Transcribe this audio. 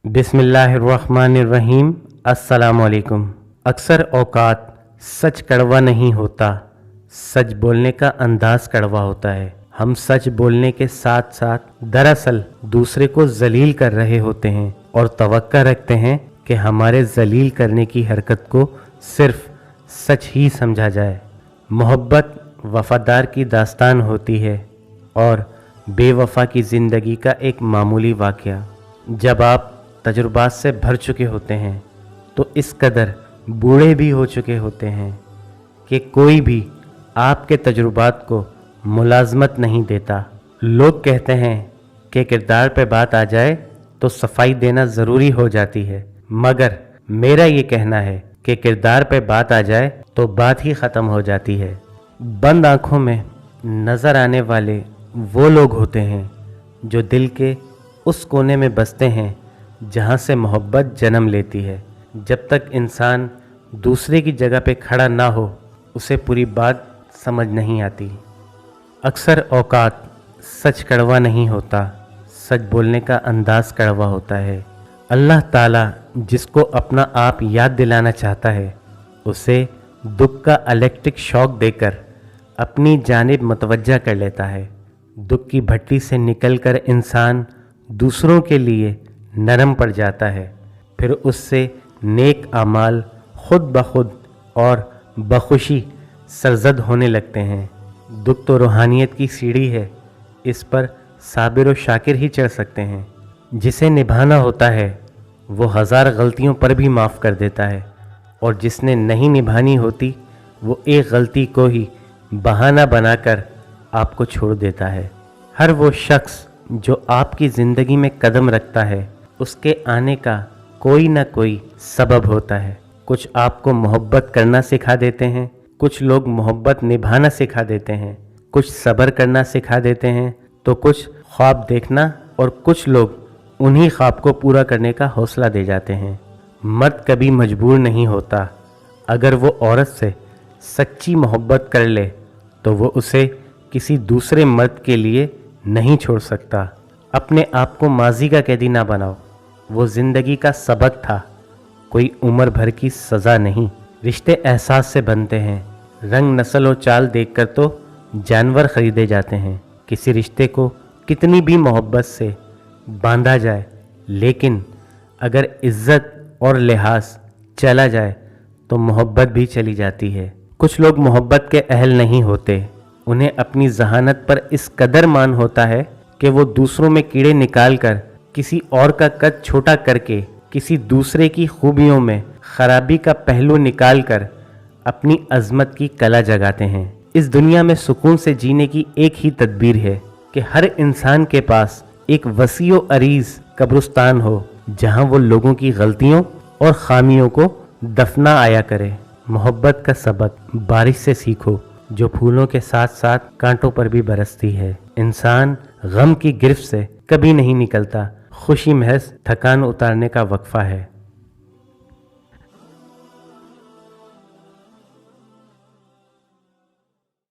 बिस्मिल्लाहिर्रहमानिर्रहीम। अस्सलामुअलैकुम। अक्सर औकात सच कड़वा नहीं होता, सच बोलने का अंदाज कड़वा होता है। हम सच बोलने के साथ साथ दरअसल दूसरे को जलील कर रहे होते हैं और तवक्का रखते हैं कि हमारे जलील करने की हरकत को सिर्फ सच ही समझा जाए। मोहब्बत वफादार की दास्तान होती है और बेवफा की ज़िंदगी का एक मामूली वाक़या। जब आप तजुर्बात से भर चुके होते हैं तो इस कदर बूढ़े भी हो चुके होते हैं कि कोई भी आपके तजुर्बात को मुलाजमत नहीं देता। लोग कहते हैं कि किरदार पे बात आ जाए तो सफाई देना ज़रूरी हो जाती है, मगर मेरा ये कहना है कि किरदार पे बात आ जाए तो बात ही ख़त्म हो जाती है। बंद आँखों में नज़र आने वाले वो लोग होते हैं जो दिल के उस कोने में बसते हैं जहाँ से मोहब्बत जन्म लेती है। जब तक इंसान दूसरे की जगह पे खड़ा ना हो उसे पूरी बात समझ नहीं आती। अक्सर औकात सच कड़वा नहीं होता, सच बोलने का अंदाज कड़वा होता है। अल्लाह ताला जिसको अपना आप याद दिलाना चाहता है उसे दुख का इलेक्ट्रिक शॉक देकर अपनी जानिब मतवज्जा कर लेता है। दुख की भट्टी से निकलकर इंसान दूसरों के लिए नरम पड़ जाता है, फिर उससे नेक आमाल खुद ब खुद और बखुशी सरजद होने लगते हैं। दुख तो रूहानियत की सीढ़ी है, इस पर साबिर और शाकिर ही चढ़ सकते हैं। जिसे निभाना होता है वो हज़ार गलतियों पर भी माफ़ कर देता है और जिसने नहीं निभानी होती वो एक गलती को ही बहाना बनाकर आपको छोड़ देता है। हर वो शख्स जो आपकी ज़िंदगी में कदम रखता है उसके आने का कोई ना कोई सबब होता है। कुछ आपको मोहब्बत करना सिखा देते हैं, कुछ लोग मोहब्बत निभाना सिखा देते हैं, कुछ सब्र करना सिखा देते हैं, तो कुछ ख्वाब देखना और कुछ लोग उन्हीं ख्वाब को पूरा करने का हौसला दे जाते हैं। मर्द कभी मजबूर नहीं होता। अगर वो औरत से सच्ची मोहब्बत कर ले तो वो उसे किसी दूसरे मर्द के लिए नहीं छोड़ सकता। अपने आप को माजी का कैदी ना बनाओ, वो ज़िंदगी का सबक था, कोई उम्र भर की सज़ा नहीं। रिश्ते एहसास से बनते हैं, रंग नस्ल और चाल देखकर तो जानवर ख़रीदे जाते हैं। किसी रिश्ते को कितनी भी मोहब्बत से बांधा जाए, लेकिन अगर इज़्ज़त और लिहाज चला जाए तो मोहब्बत भी चली जाती है। कुछ लोग मोहब्बत के अहल नहीं होते, उन्हें अपनी जहानत पर इस कदर मान होता है कि वो दूसरों में कीड़े निकाल कर, किसी और का कद छोटा करके, किसी दूसरे की खूबियों में खराबी का पहलू निकाल कर अपनी अजमत की कला जगाते हैं। इस दुनिया में सुकून से जीने की एक ही तदबीर है कि हर इंसान के पास एक वसी व अरीज कब्रिस्तान हो जहां वो लोगों की गलतियों और खामियों को दफना आया करे। मोहब्बत का सबक बारिश से सीखो जो फूलों के साथ साथ कांटों पर भी बरसती है। इंसान गम की गिरफ्त से कभी नहीं निकलता, खुशी महज थकान उतारने का वक्फा है।